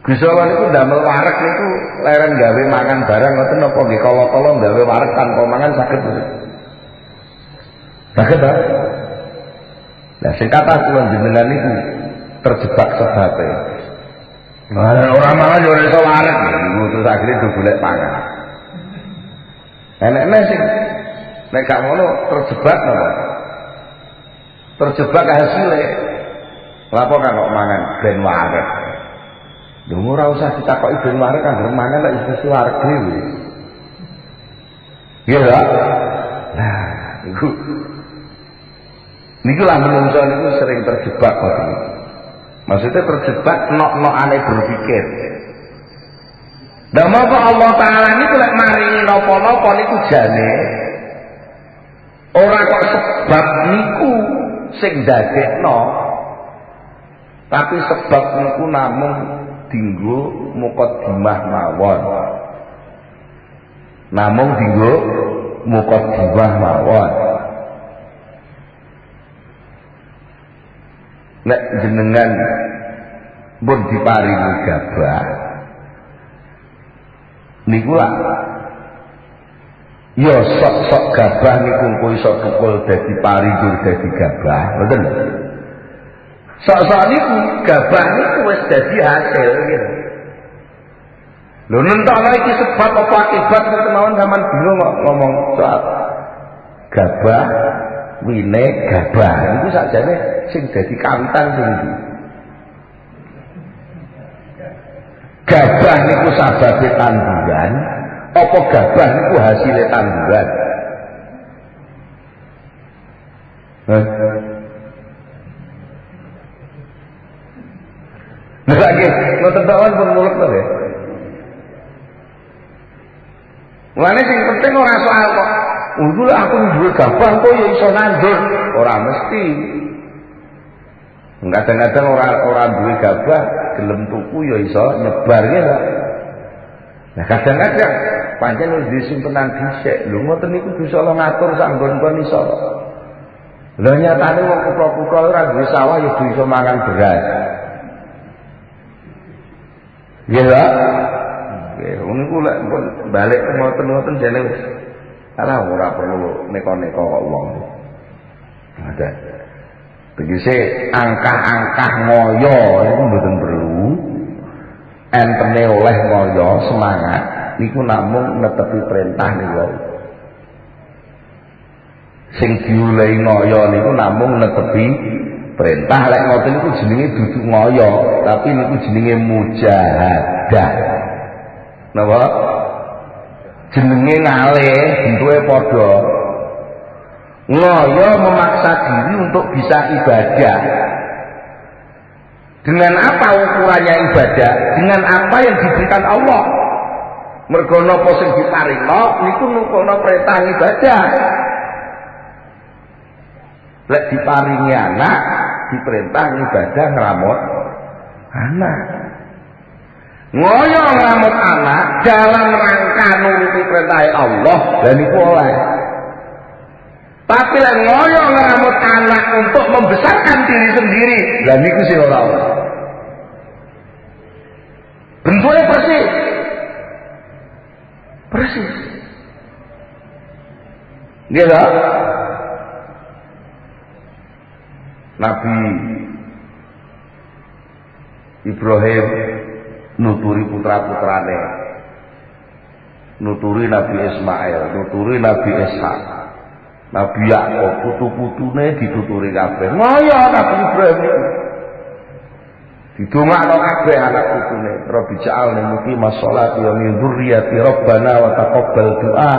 Gusti Allah niku ndamel wareg niku leren gawe mangan barang ngoten napa nggih kala-kala gawe wareg tanpa mangan saged. Saged ta? Lah sing kathah kula jenengan niku terjebak sebabe. Orang mangan yo ora iso wareg niku terus akhire do golek pangan. Enek sing nek gak ngono terjebak napa? Terjebak hasilnya. Lapo kan kok mangan ben wareg. Lho ora usah ditakoki ben wareg kan mangan lek wis wareg dhewe. Iya ta? Nah, niku lah menungso niku sering terjebak ngoten. Maksudnya terjebak nok-nokane berpikir. Lah mongko Allah Taala niku lek maringi napa-napa niku jane ora kok sebab niku sing dadekno, tapi sebab niku namung dinggo muqaddimah mawon. Namung dinggo muqaddimah mawon. Nek jenengan pun diparingi gabah niku lah ya sok-sok gabah niku engko iso tukul dadi pari tur dadi gabah ngoten lho. Sok-sok niku gabah niku wis dadi hasil gitu. Lho nentokno iki sebab apa akibat kemawon sampean bingung kok ngomong soal gabah wine gabah niku sakjane sing dadi kawitan sing iki. Gabah niku sababe tanduran, apa gabah niku hasilé tanduran? Nah, lagi ngoten tawan pun mulek to ya. Mulane sing penting ora soal kok unggul aku duwe gabah kok ya iso nandur, ora mesti. Kadang-kadang orang duwe gabah gelem tuku ya iso nyebar ya. Nah kadang-kadang pancen wis disimpenan dhisik. Lho ngoten niku Gusti Allah ngatur sanggon-nggon iso. Lha nyatane wong kutha-kutha ora duwe sawah ya iso mangan beras. Ya lho. Niku lek pun balik ngoten-ngoten jane wis ala ora perlu neko-neko kok wong. Ada. Tegese angkah-angkah ngoyo itu mboten perlu. Entene oleh ngoyo semangat niku namung netepi perintah niku. Sing diulehi ngoyo niku namung netepi perintah. Lek ngoten niku jenenge dudu ngoyo, tapi niku jenenge mujahadah. Napa? Jenenge ngalih bentuke padha. Ngoyo memaksa diri untuk bisa ibadah. Dengan apa ukurannya ibadah? Dengan apa yang diberikan Allah. Mergo napa sing diparingno niku nukono perintah ibadah. Lek diparingi anak, diperintah ibadah ngramut anak. Ngoyo ngramut anak dalam rangka nuruti perintah Allah dan niku oleh. Tapi lek ngoyo ngramut anak untuk membesarkan diri sendiri, lah niku sing ora oleh. Bentuknya persis. Persis. Dia lah. Nabi Ibrahim nuturi putra-putrane. Nuturi Nabi Ismail, nuturi Nabi Ishak. Nabi Yakub putu-putune dituturi kabeh. Ngoyo Nabi Ibrahim niku. Didongakno kabeh anak putune. Rabbi ja'alni muqimas sholati wa min dzurriyyati rabbana wa taqabbal du'a.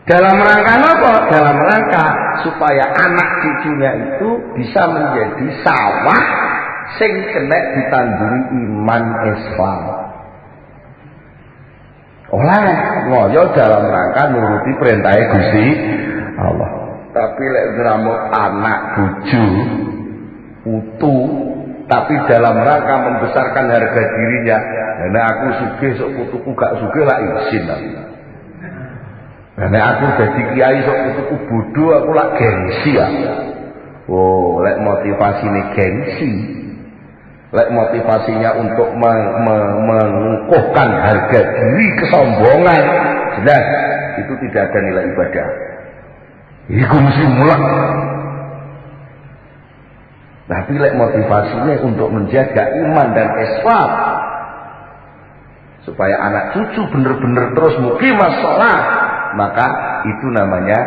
Dalam rangka apa? Dalam rangka supaya anak cucunya itu bisa menjadi sawah sing kena ditanduri iman Islam. Oleh ngoyo dalam rangka nuruti perintah Gusti Allah. Tapi lek ngramut anak bojo utuh tapi dalam rangka membesarkan harga dirinya. Nek aku sugih sok putuku gak sugih lak izin. Nek aku dadi kiai sok putuku bodho aku lak gengsi ya. Oh, lek motivasine gengsi. Lek motivasinya untuk mengukuhkan harga diri, kesombongan, jelas itu tidak ada nilai ibadah. Iku mesti mulak. Tapi lek motivasinya untuk menjaga iman dan islam, supaya anak cucu bener-bener terus muqimah shalah, maka itu namanya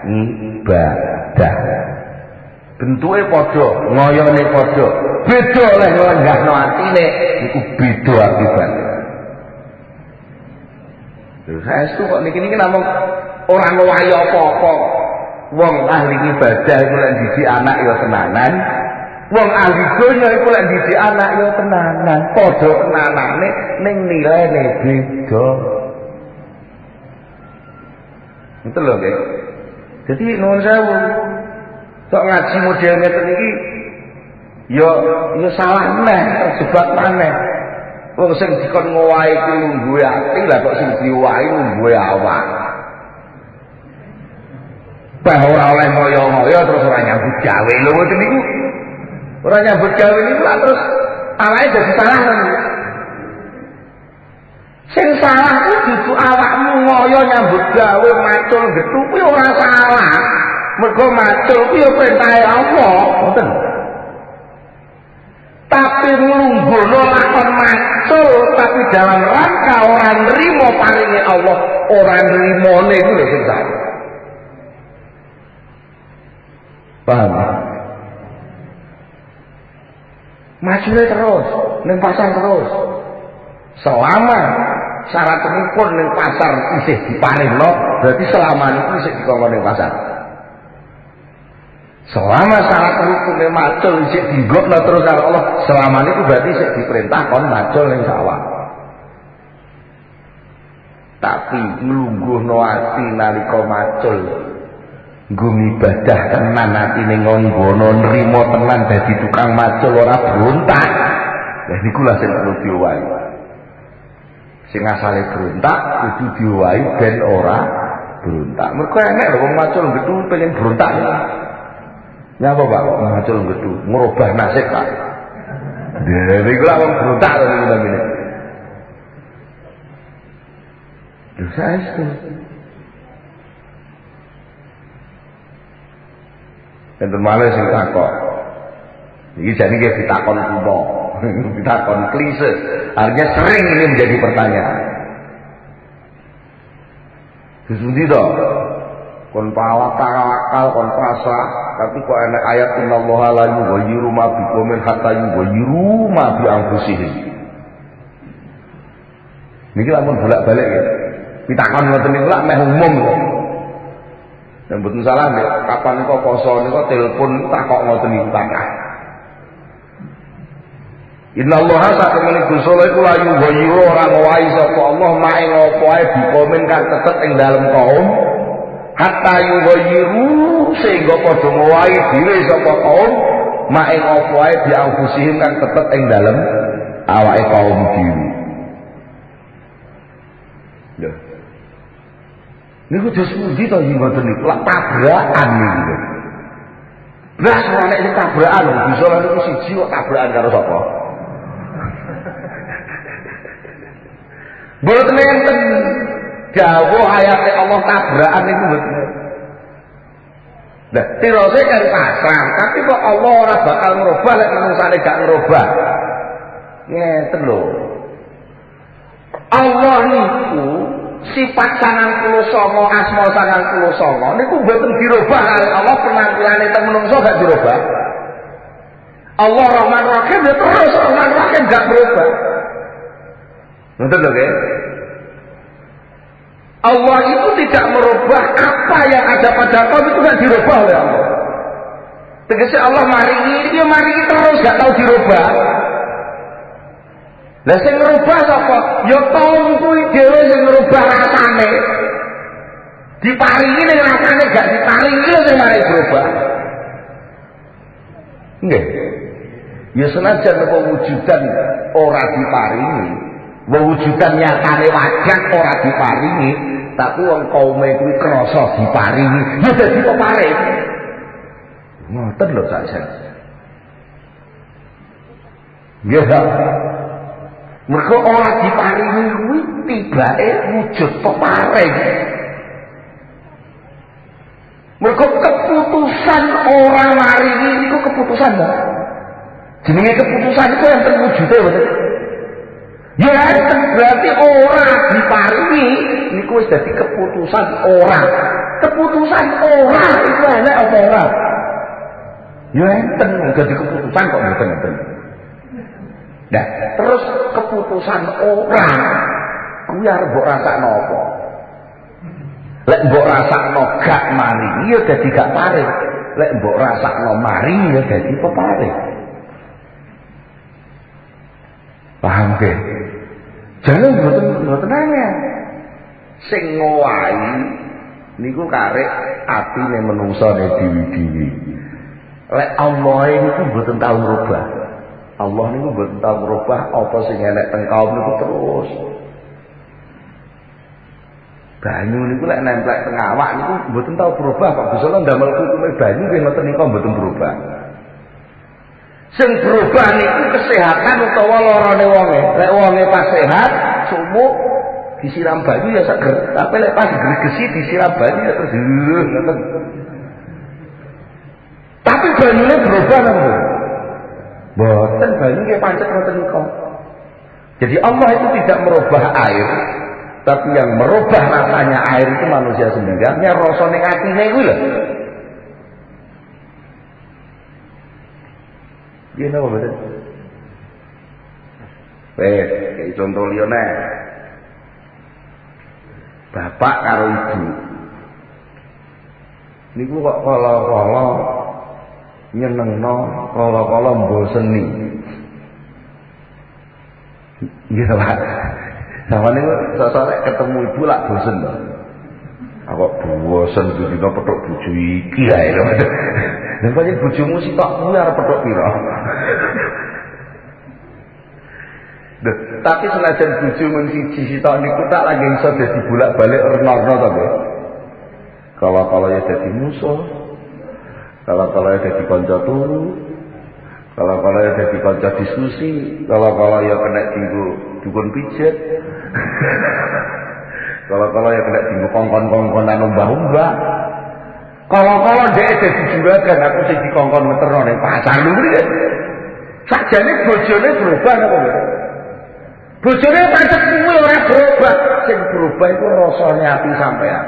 ibadah. Bentuke padha, ngoyone padha, beda oleh nglenggahno atine iku beda akibate. Lha saestu kok niki namung ora ngowahi apa-apa. Wong ahli ibadah iku lek didik anak ya tenanan, wong ahli donya iku lek didik anak ya tenanan, padha tenanane ning nilene beda. Betul lho, nggih. Jadi nuwun sewu. Kok ngaji model ngeten iki ya salah meneh, terjebak maneh. Wong sing dikon ngowahi ku lungguhe ati, lah kok sing diowahi lungguhe awak. Bah ora oleh ngoyo-ngoyo terus ora nyambut gawe. Lho ngoten niku. Ora nyambut gawe niku lah terus awake dadi salah. Sing salah ku dudu awakmu ngoyo nyambut gawe macul gethu kuwi ora salah. Mergo macul ku ya perintahe Allah, ngoten. Tapi nglungguhno lakon macul tapi dalam rangka ora nrimo paringe Allah, ora nrimone iku lho sing salah. Paham? Macule terus, ning pasar terus. Selama syaratipun ning pasar isih diparingno, berarti selama niku isih dikongkon ning pasar. Selama syarat hukumnya macul isih digokno terus karo Allah, selama niku berarti isih diperintah kon macul ning sawah. Tapi nglungguhno ati nalika macul, nggo ibadah tenan atine ngonggono nrimo tenan dadi tukang macul ora berontak. Lah niku lha sing perlu diowahi. Sing asale berontak kudu diowahi ben ora berontak. Mergo enek lho wong macul gedhu pengen berontak. Nyapa Pak kok macul gedhu ngrubah nasib Pak. Dhewe iku lak wong berontak lho ngene. Lho saestu. Enten malih sing takok. Iki jane iki ditakon kuno. Ditakon klise. Artinya sering ini menjadi pertanyaan. Sesundi toh. Kon tawakal, kon pasrah, tapi kok enak ayat innallaha la yughayyiru ma biqaumin hatta yughayyiru ma bi anfusihim. Niki lamun bolak-balik ya. Pitakon ngoten niku lak meh umum. Dan mboten salah nek kapan kok poso niku telepon takok ngoten niku kathah. Innallaha satemene Gusti Allah iku la yughayyiru ora ngowahi sapa Allah mak ing apa ae biqaumin kang tetep ing dalem kaum hatta yughayyiru sehingga padha ngowahi dhewe sapa kaum mak ing apa ae dianfusihim kang tetep ing dalem awake kaum dhewe. Lho. Niku disudi to iki ngoten niku lak tabrakan niku. Lah ora nek tabrakan bisa lha niku siji kok tabrakan karo sapa? Mboten enten dawuh ayat Allah tabrakan niku mboten. Lah tirose kan pasrah, tapi kok Allah ora bakal ngrubah lek manungsane gak ngrubah. Ngeten lho. Allah niku sifat 99 asma 99 niku mboten dirubah kali Allah penampilanane teng menungso gak dirubah. Allah Rahman Rahim ya terus Rahman Rahim gak berubah. Ngoten lho nggih. Allah itu tidak merubah apa yang ada pada kaum itu gak dirubah oleh Allah. Tegese Allah maringi dia maringi terus gak tahu dirubah. Lah sing ngrubah sapa? Ya kaum kuwi dhewe sing ngrubah rasane. Diparingi ning rasane gak diparingi sing mari berubah. Nggih. Ya senajan pewujudan ora diparingi, pewujudan nyatane wajah ora diparingi, tapi wong kaume kuwi krasa diparingi, ya dadi peparing. Ngoten lho sak. Nggih ta? Mergo ora diparingi kuwi tibake wujud peparing. Mergo keputusan ora maringi niku keputusan ta. Jenenge keputusan itu yang terwujude betul. Ya berarti ora diparingi niku wis dadi keputusan ora. Keputusan ora itu enak apa ora? Ya enten dadi keputusan kok mboten-mboten. Nah, terus keputusan ora kuwi arep mbok rasakno apa? Lek mbok rasakno gak maringi ya dadi gak paring. Lek mbok rasakno maringi ya dadi peparing. Paham ke? Jangan mboten angel. Sing ngowahi niku karek atine menungsa dhewe-dhewe. Lek Allah niku mboten tau ngrubah. Allah niku mboten tau ngrubah apa sing elek teng kaum niku terus. Banyu niku lek nemplek teng awak niku mboten tau berubah kok bisa ndamel kutume banyu nggih ngoten niku mboten berubah. Sing berubah niku kesehatan utawa larane wonge. Lek wonge pas sehat, sumuk disiram banyu ya seger. Tapi lek pas gregesi disiram banyu ya terus ngoten. Tapi banyune berubah napa? Mboten, banyu nggih pancet ngoten niku. Jadi Allah itu tidak merubah air, tapi yang merubah rasanya air itu manusia sendiri. Artinya rasane atine kuwi lho. Dia napa betul? Kayak contoh liyane. Bapak karo ibu. Niku kok kala-kala nyenengno, kala-kala mboseni. Gitu Pak. Sama niku sosok ketemu ibu lak bosen lho. Aku bosen dina petuk bojo iki ae lho. Lha pancen bojomu sitok kuwi arep petuk pira? Tapi senajan bojo mung siji sitok niku tak lagi iso dadi bolak-balik renorno to nggih. Kalau ya dadi musuh. Kalau ya dadi kanca turu. Kalau ya dadi kanca diskusi. Kalau ya kena dinggo dukun pijet. Kalau ya kena dinggo kongkon-kongkonan umbah-umbah. Kalau dhek dadi juragan aku sing dikongkon ngeterno ning pasar lho iki. Sakjane bojone berubah napa lho? Bojone pancet kuwi ora berubah, sing berubah iku rasane ati sampean.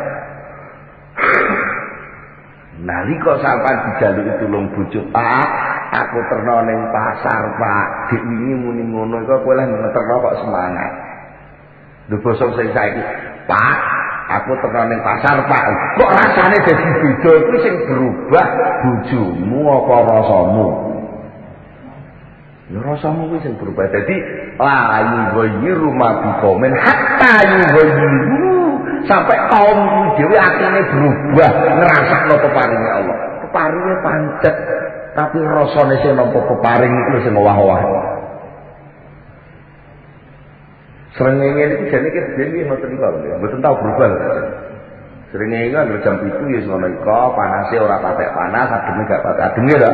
Nalika sampean dijaluki tulung bojo, Pak, aku terno ning pasar, Pak. Dik wingi muni ngono iku kowe leh ngeterno kok semangat. Lho basa sing saiki, Pak, aku terno ning pasar, Pak. Kok rasane dadi beda kuwi sing berubah bojomu apa rasamu? Ya rasamu kuwi sing berubah. Dadi la yughayyiru ma biqaumin hatta yughayyiru sampai kaum kuwi dhewe atine berubah ngrasakno peparinge Allah. Peparinge pancet tapi rasane sing nampa peparing iku sing owah-owah. Srengenge iki jane iki dhewe ngoten niku lho, mboten tau berubah lho. Srengenge kan jam 7 ya ngono iku, panase ora patek panas, ademe gak patek ademe lho.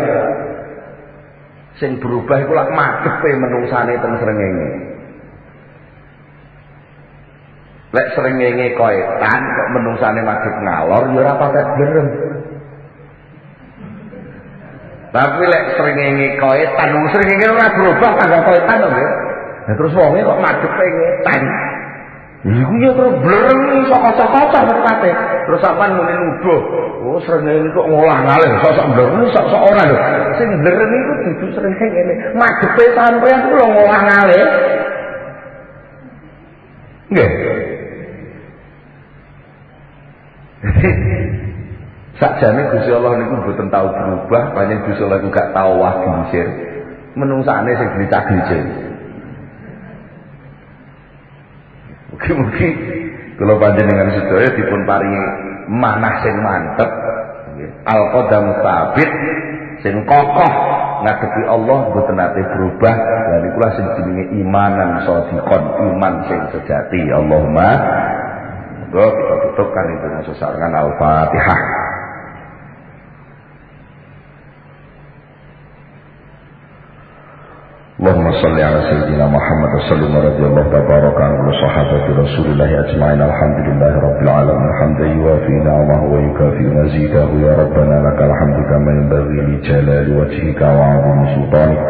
Sing berubah iku lak madhepe menungsane teng srengenge. Lek srengenge koetan kok menungsane madhep ngalor ya ora patek berem. Tapi lek srengenge koetan, wong srengenge ora berubah tanggal koetan lho nggih. Nah terus wonge kok madhepe ngetan. Iku ya terus blereng iso kocok-kocok terus terus sampean muni nuduh. Oh srengenge kok ngolah-ngalih sok-sok blereng sok-sok ora lho. Sing blereng iku dudu srengenge ngene. Madhepe sampean ku lho ngolah-ngalih. Nggih. Sakjane Gusti Allah niku mboten tau berubah, pancen Gusti Allah niku gak tau wah gisir. Menungsane sing glicak-glicik. Mugi-mugi kula panjenengan sedaya dipun paringi manah sing mantep, al-qadam tsabit sing kokoh ngadepi Allah mboten nate berubah. Lha niku sing jenenge imanan shadiqon, iman sing sejati. Allahumma monggo kita tutupkan itu sesarengan Al-Fatihah. Allahumma salli ala sayyidina Muhammad wa sallim radhiyallahu tabaraka an sahabati Rasulillah ajma'in alhamdulillahi rabbil alamin hamdan yuwafi ni'amahu wa yukafi mazidahu ya rabbana lakal hamdu kama yanbaghi li jalali wajhika wa 'azimi sultanik.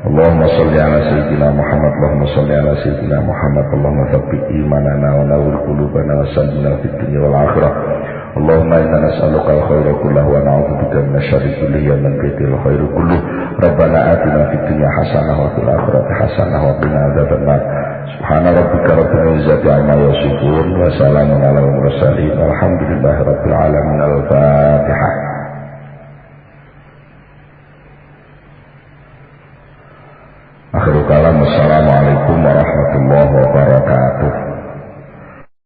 Allahumma salli ala sayyidina Muhammad Allahumma salli ala sayyidina Muhammad Allahumma thabbit imanana wa nawwir qulubana wa sallimna fid dunya wal akhirah. Allahumma inna nas'aluka al-khayra kullahu wa na'udzubika min asy-syarri kullihi wa min fi'lil khairu kullu. Rabbana atina fid dunya hasanah wa fil akhirati hasanah wa qina adzabannar. Subhana rabbika rabbil izzati 'amma yasifun wa salamun alal mursalin walhamdulillahi rabbil alamin. Al-Fatihah.